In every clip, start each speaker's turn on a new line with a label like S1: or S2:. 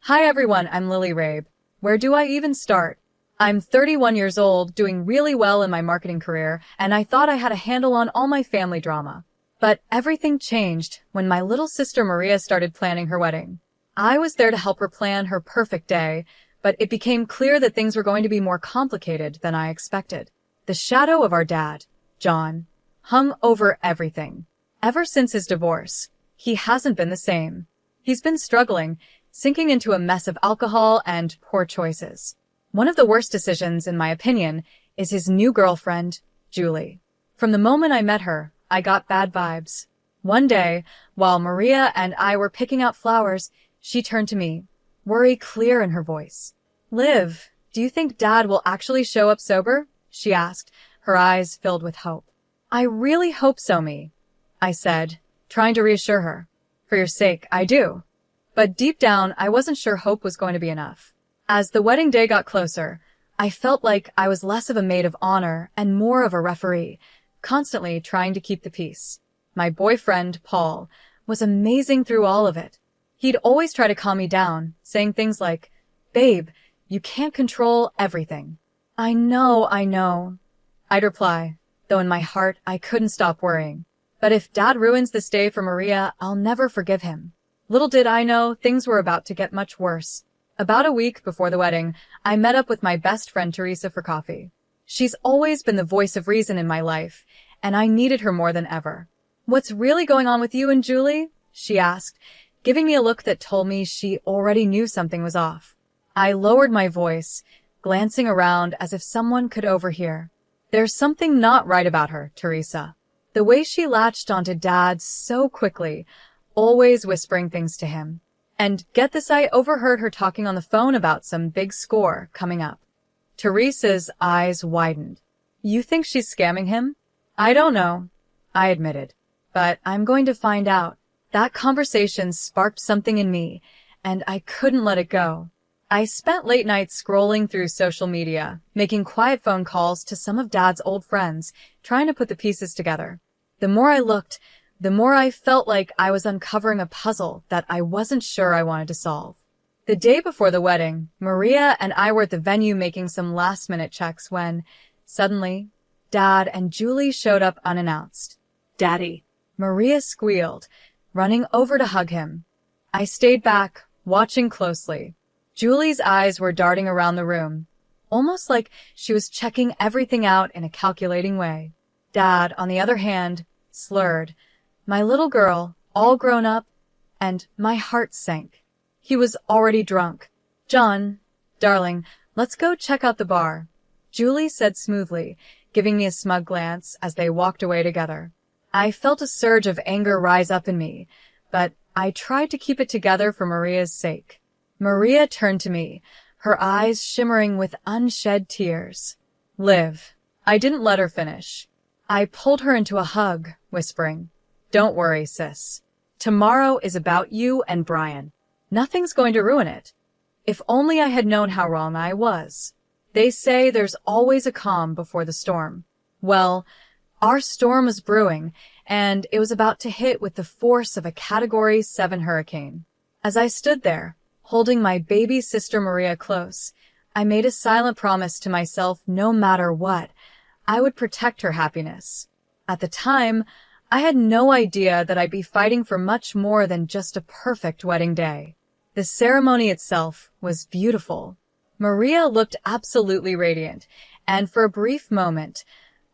S1: Hi everyone, I'm Lily Rabe. Where do I even start? I'm 31 years old, doing really well in my marketing career, and I thought I had a handle on all my family drama. But everything changed when my little sister Maria started planning her wedding. I was there to help her plan her perfect day, but it became clear that things were going to be more complicated than I expected. The shadow of our dad, John, hung over everything. Ever since his divorce, he hasn't been the same. He's been struggling, sinking into a mess of alcohol and poor choices. One of the worst decisions, in my opinion, is his new girlfriend, Julie. From the moment I met her, I got bad vibes. One day, while Maria and I were picking out flowers, she turned to me, worry clear in her voice. "Liv, do you think Dad will actually show up sober?" she asked, her eyes filled with hope. "I really hope so, me," I said, trying to reassure her. "For your sake, I do." But deep down, I wasn't sure hope was going to be enough. As the wedding day got closer, I felt like I was less of a maid of honor and more of a referee, constantly trying to keep the peace. My boyfriend, Paul, was amazing through all of it. He'd always try to calm me down, saying things like, "Babe, you can't control everything." I know. I'd reply, though in my heart I couldn't stop worrying. But if Dad ruins this day for Maria, I'll never forgive him. Little did I know, things were about to get much worse. About a week before the wedding, I met up with my best friend Teresa for coffee. She's always been the voice of reason in my life, and I needed her more than ever. "What's really going on with you and Julie?" she asked, giving me a look that told me she already knew something was off. I lowered my voice, glancing around as if someone could overhear. "There's something not right about her, Teresa." The way she latched onto Dad so quickly, always whispering things to him. And get this, I overheard her talking on the phone about some big score coming up. Teresa's eyes widened. "You think she's scamming him?" "I don't know," I admitted. "But I'm going to find out." That conversation sparked something in me, and I couldn't let it go. I spent late nights scrolling through social media, making quiet phone calls to some of Dad's old friends, trying to put the pieces together. The more I looked, the more I felt like I was uncovering a puzzle that I wasn't sure I wanted to solve. The day before the wedding, Maria and I were at the venue making some last-minute checks when, suddenly, Dad and Julie showed up unannounced. "Daddy," Maria squealed, running over to hug him. I stayed back, watching closely. Julie's eyes were darting around the room, almost like she was checking everything out in a calculating way. Dad, on the other hand, slurred, "My little girl, all grown up," and my heart sank. He was already drunk. "John, darling, let's go check out the bar," Julie said smoothly, giving me a smug glance as they walked away together. I felt a surge of anger rise up in me, but I tried to keep it together for Maria's sake. Maria turned to me, her eyes shimmering with unshed tears. "Liv." I didn't let her finish. I pulled her into a hug, whispering, "Don't worry, sis. Tomorrow is about you and Brian. Nothing's going to ruin it." If only I had known how wrong I was. They say there's always a calm before the storm. Well, our storm was brewing, and it was about to hit with the force of a Category 7 hurricane. As I stood there, holding my baby sister Maria close, I made a silent promise to myself no matter what, I would protect her happiness. At the time, I had no idea that I'd be fighting for much more than just a perfect wedding day. The ceremony itself was beautiful. Maria looked absolutely radiant, and for a brief moment,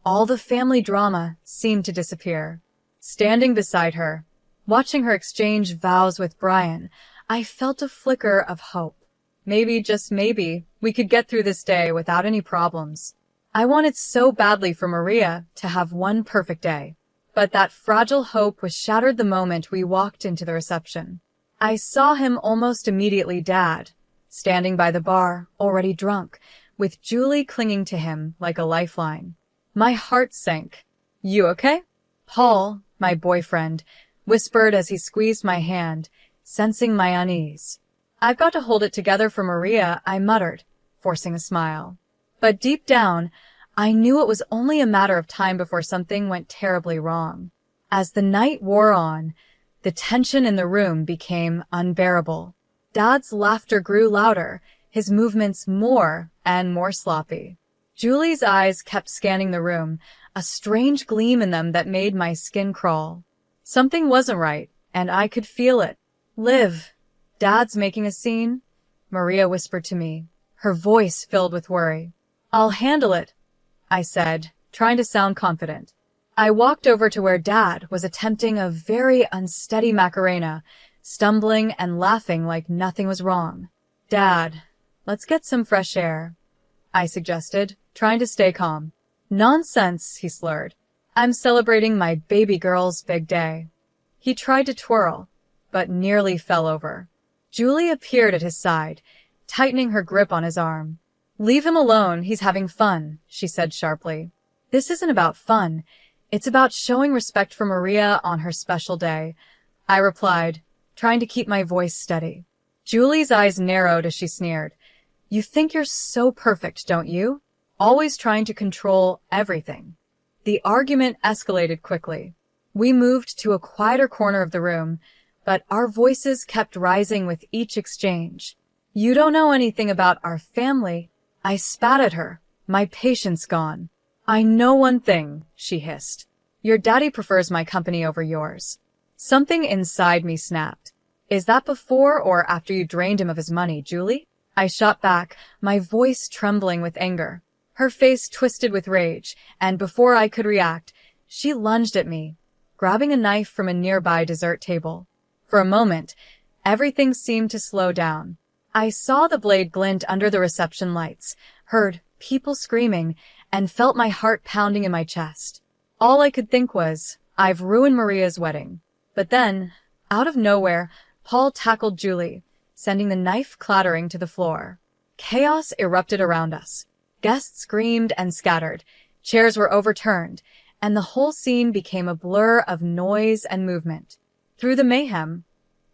S1: all the family drama seemed to disappear. Standing beside her, watching her exchange vows with Brian, I felt a flicker of hope. Maybe, just maybe, we could get through this day without any problems. I wanted so badly for Maria to have one perfect day. But that fragile hope was shattered the moment we walked into the reception. I saw him almost immediately, Dad, standing by the bar, already drunk, with Julie clinging to him like a lifeline. My heart sank. "You okay?" Paul, my boyfriend, whispered as he squeezed my hand, sensing my unease. "I've got to hold it together for Maria," I muttered, forcing a smile. But deep down, I knew it was only a matter of time before something went terribly wrong. As the night wore on, the tension in the room became unbearable. Dad's laughter grew louder, his movements more and more sloppy. Julie's eyes kept scanning the room, a strange gleam in them that made my skin crawl. Something wasn't right, and I could feel it. Liv, Dad's making a scene? Maria whispered to me, her voice filled with worry. I'll handle it, I said, trying to sound confident. I walked over to where Dad was attempting a very unsteady Macarena, stumbling and laughing like nothing was wrong. Dad, let's get some fresh air, I suggested, trying to stay calm. Nonsense, he slurred. I'm celebrating my baby girl's big day. He tried to twirl, but nearly fell over. Julie appeared at his side, tightening her grip on his arm. Leave him alone, he's having fun, she said sharply. This isn't about fun. It's about showing respect for Maria on her special day, I replied, trying to keep my voice steady. Julie's eyes narrowed as she sneered. You think you're so perfect, don't you? Always trying to control everything. The argument escalated quickly. We moved to a quieter corner of the room, but our voices kept rising with each exchange. You don't know anything about our family. I spat at her, my patience gone. I know one thing, she hissed. Your daddy prefers my company over yours. Something inside me snapped. Is that before or after you drained him of his money, Julie? I shot back, my voice trembling with anger. Her face twisted with rage, and before I could react, she lunged at me, grabbing a knife from a nearby dessert table. For a moment, everything seemed to slow down. I saw the blade glint under the reception lights, heard people screaming, and felt my heart pounding in my chest. All I could think was, I've ruined Maria's wedding. But then, out of nowhere, Paul tackled Julie, sending the knife clattering to the floor. Chaos erupted around us. Guests screamed and scattered, chairs were overturned, and the whole scene became a blur of noise and movement. Through the mayhem,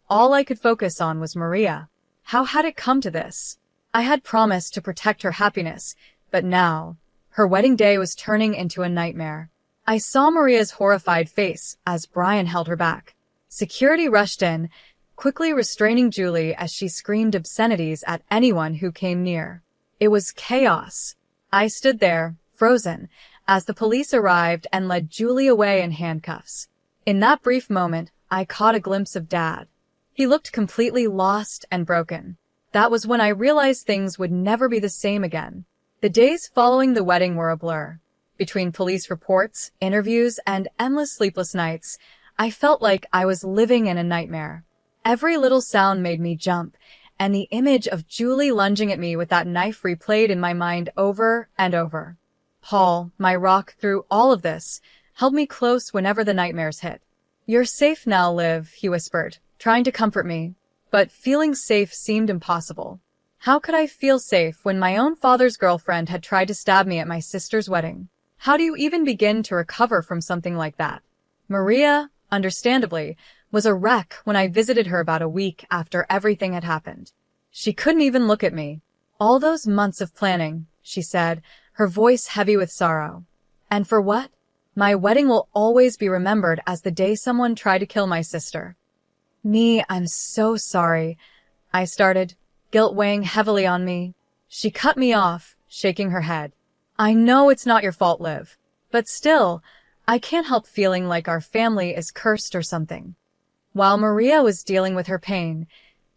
S1: all I could focus on was Maria. How had it come to this? I had promised to protect her happiness, but now, her wedding day was turning into a nightmare. I saw Maria's horrified face as Brian held her back. Security rushed in, quickly restraining Julie as she screamed obscenities at anyone who came near. It was chaos. I stood there, frozen, as the police arrived and led Julie away in handcuffs. In that brief moment, I caught a glimpse of Dad. He looked completely lost and broken. That was when I realized things would never be the same again. The days following the wedding were a blur. Between police reports, interviews, and endless sleepless nights, I felt like I was living in a nightmare. Every little sound made me jump, and the image of Julie lunging at me with that knife replayed in my mind over and over. Paul, my rock through all of this, held me close whenever the nightmares hit. You're safe now, Liv, he whispered, trying to comfort me. But feeling safe seemed impossible. How could I feel safe when my own father's girlfriend had tried to stab me at my sister's wedding? How do you even begin to recover from something like that? Maria, understandably, was a wreck when I visited her about a week after everything had happened. She couldn't even look at me. All those months of planning, she said, her voice heavy with sorrow. And for what? My wedding will always be remembered as the day someone tried to kill my sister. I'm so sorry, I started, guilt weighing heavily on me. She cut me off, shaking her head. I know it's not your fault, Liv. But still, I can't help feeling like our family is cursed or something. While Maria was dealing with her pain,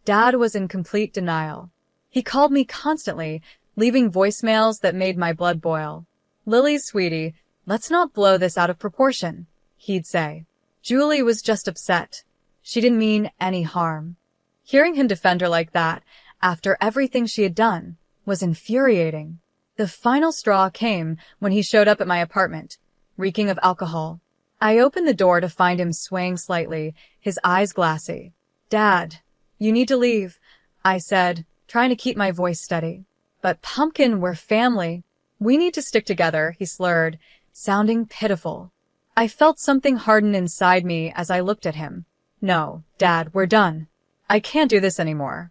S1: Dad was in complete denial. He called me constantly, leaving voicemails that made my blood boil. Lily, sweetie, let's not blow this out of proportion, he'd say. Julie was just upset. She didn't mean any harm. Hearing him defend her like that, after everything she had done, was infuriating. The final straw came when he showed up at my apartment, reeking of alcohol. I opened the door to find him swaying slightly, his eyes glassy. Dad, you need to leave, I said, trying to keep my voice steady. But Pumpkin, we're family. We need to stick together, he slurred, sounding pitiful. I felt something harden inside me as I looked at him. No, Dad, we're done. I can't do this anymore.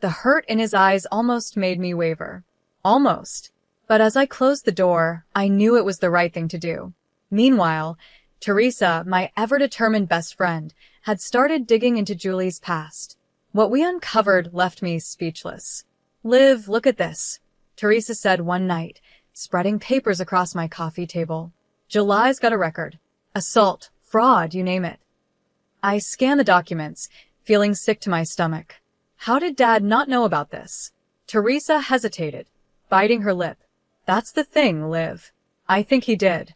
S1: The hurt in his eyes almost made me waver. Almost. But as I closed the door, I knew it was the right thing to do. Meanwhile, Teresa, my ever-determined best friend, had started digging into Julie's past. What we uncovered left me speechless. "Liv, look at this," Teresa said one night, spreading papers across my coffee table. "July's got a record. Assault, fraud, you name it." I scanned the documents, feeling sick to my stomach. How did Dad not know about this? Teresa hesitated, biting her lip. "That's the thing, Liv. I think he did."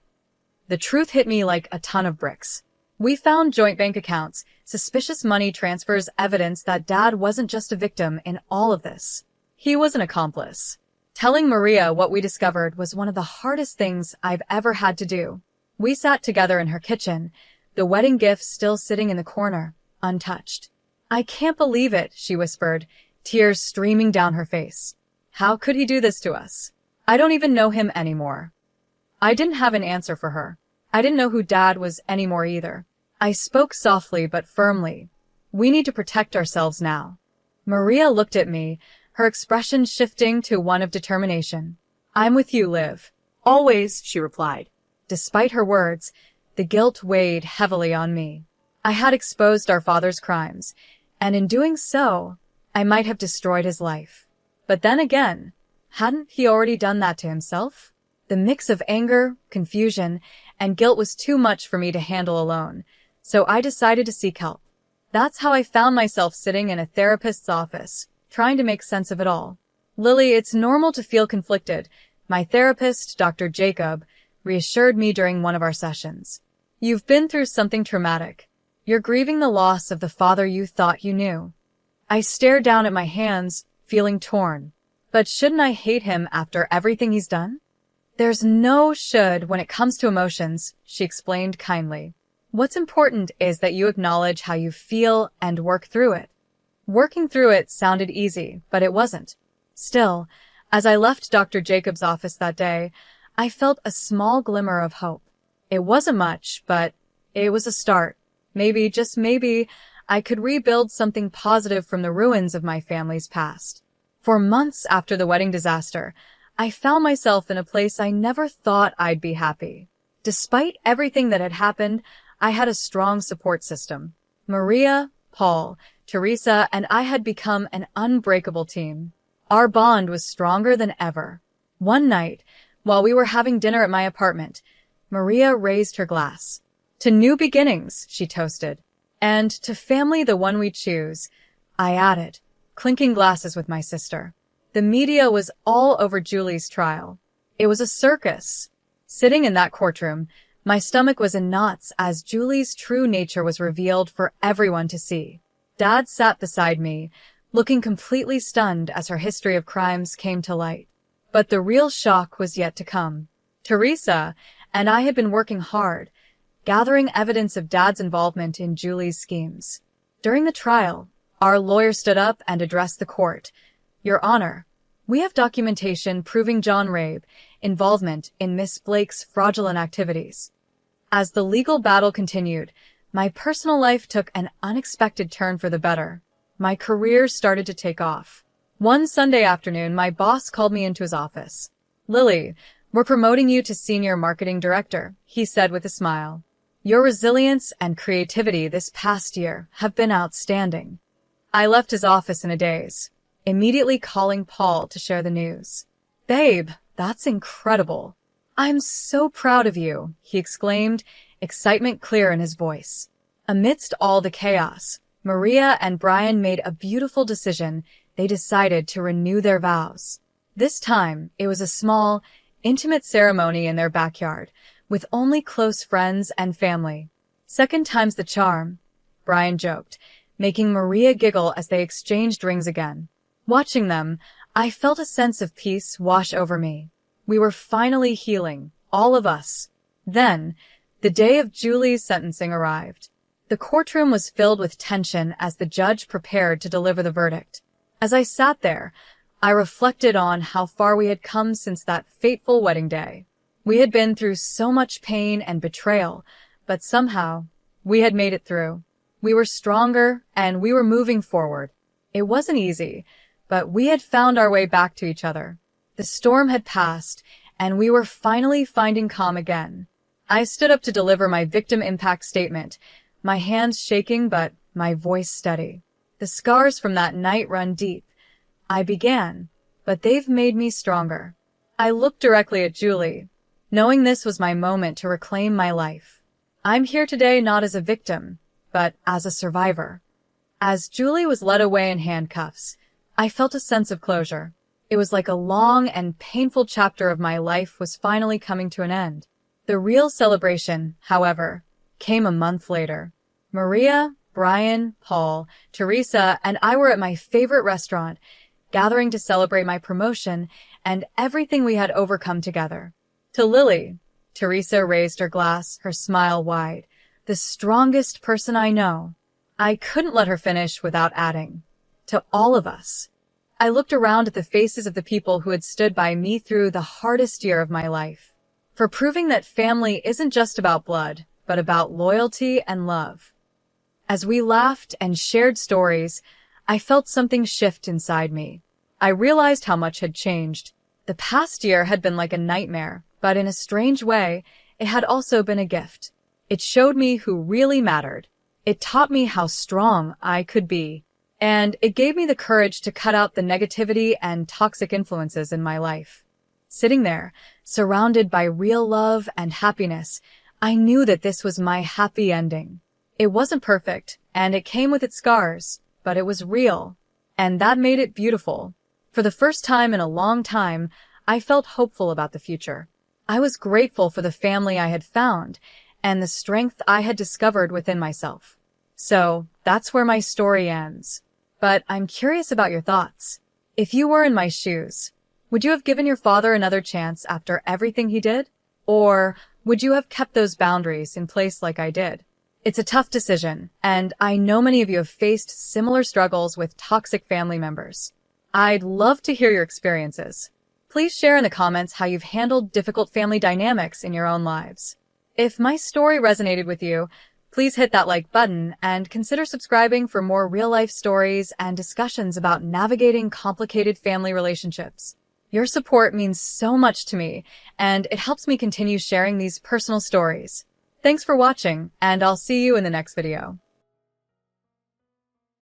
S1: The truth hit me like a ton of bricks. We found joint bank accounts, suspicious money transfers, evidence that Dad wasn't just a victim in all of this. He was an accomplice. Telling Maria what we discovered was one of the hardest things I've ever had to do. We sat together in her kitchen, the wedding gift still sitting in the corner, untouched. "I can't believe it," she whispered, tears streaming down her face. "How could he do this to us? I don't even know him anymore." I didn't have an answer for her. I didn't know who Dad was anymore either. I spoke softly but firmly. "We need to protect ourselves now." Maria looked at me, her expression shifting to one of determination. "I'm with you, Liv." "Always," she replied. Despite her words, the guilt weighed heavily on me. I had exposed our father's crimes, and in doing so, I might have destroyed his life. But then again, hadn't he already done that to himself? The mix of anger, confusion, and guilt was too much for me to handle alone, so I decided to seek help. That's how I found myself sitting in a therapist's office, trying to make sense of it all. "Lily, it's normal to feel conflicted," my therapist, Dr. Jacob, reassured me during one of our sessions. "You've been through something traumatic. You're grieving the loss of the father you thought you knew." I stared down at my hands, feeling torn. But shouldn't I hate him after everything he's done? "There's no should when it comes to emotions," she explained kindly. "What's important is that you acknowledge how you feel and work through it." Working through it sounded easy, but it wasn't. Still, as I left Dr. Jacob's office that day, I felt a small glimmer of hope. It wasn't much, but it was a start. Maybe, just maybe, I could rebuild something positive from the ruins of my family's past. For months after the wedding disaster, I found myself in a place I never thought I'd be happy. Despite everything that had happened, I had a strong support system. Maria, Paul, Teresa, and I had become an unbreakable team. Our bond was stronger than ever. One night, while we were having dinner at my apartment, Maria raised her glass. "To new beginnings," she toasted. "And to family, the one we choose," I added, clinking glasses with my sister. The media was all over Julie's trial. It was a circus. Sitting in that courtroom, my stomach was in knots as Julie's true nature was revealed for everyone to see. Dad sat beside me, looking completely stunned as her history of crimes came to light. But the real shock was yet to come. Teresa and I had been working hard, gathering evidence of Dad's involvement in Julie's schemes. During the trial, our lawyer stood up and addressed the court. "Your Honor, we have documentation proving John Rabe involvement in Miss Blake's fraudulent activities." As the legal battle continued, my personal life took an unexpected turn for the better. My career started to take off. One Sunday afternoon, my boss called me into his office. "Lily, we're promoting you to Senior Marketing Director," he said with a smile. "Your resilience and creativity this past year have been outstanding." I left his office in a daze, immediately calling Paul to share the news. "Babe, that's incredible. I'm so proud of you," he exclaimed, excitement clear in his voice. Amidst all the chaos, Maria and Brian made a beautiful decision. They decided to renew their vows. This time, it was a small, intimate ceremony in their backyard, with only close friends and family. "Second time's the charm," Brian joked, making Maria giggle as they exchanged rings again. Watching them, I felt a sense of peace wash over me. We were finally healing, all of us. Then, the day of Julie's sentencing arrived. The courtroom was filled with tension as the judge prepared to deliver the verdict. As I sat there, I reflected on how far we had come since that fateful wedding day. We had been through so much pain and betrayal, but somehow, we had made it through. We were stronger, and we were moving forward. It wasn't easy, but we had found our way back to each other. The storm had passed, and we were finally finding calm again. I stood up to deliver my victim impact statement, my hands shaking but my voice steady. The scars from that night run deep. I began, but they've made me stronger. I looked directly at Julie, knowing this was my moment to reclaim my life. I'm here today not as a victim, but as a survivor. As Julie was led away in handcuffs, I felt a sense of closure. It was like a long and painful chapter of my life was finally coming to an end. The real celebration, however, came a month later. Maria, Brian, Paul, Teresa, and I were at my favorite restaurant, gathering to celebrate my promotion and everything we had overcome together. To Lily, Teresa raised her glass, her smile wide. The strongest person I know. I couldn't let her finish without adding, to all of us. I looked around at the faces of the people who had stood by me through the hardest year of my life, for proving that family isn't just about blood, but about loyalty and love. As we laughed and shared stories, I felt something shift inside me. I realized how much had changed. The past year had been like a nightmare, but in a strange way, it had also been a gift. It showed me who really mattered. It taught me how strong I could be. And it gave me the courage to cut out the negativity and toxic influences in my life. Sitting there, surrounded by real love and happiness, I knew that this was my happy ending. It wasn't perfect, and it came with its scars, but it was real. And that made it beautiful. For the first time in a long time, I felt hopeful about the future. I was grateful for the family I had found and the strength I had discovered within myself. So, that's where my story ends. But I'm curious about your thoughts. If you were in my shoes, would you have given your father another chance after everything he did? Or would you have kept those boundaries in place like I did? It's a tough decision, and I know many of you have faced similar struggles with toxic family members. I'd love to hear your experiences. Please share in the comments how you've handled difficult family dynamics in your own lives. If my story resonated with you, please hit that like button and consider subscribing for more real-life stories and discussions about navigating complicated family relationships. Your support means so much to me, and it helps me continue sharing these personal stories. Thanks for watching, and I'll see you in the next video.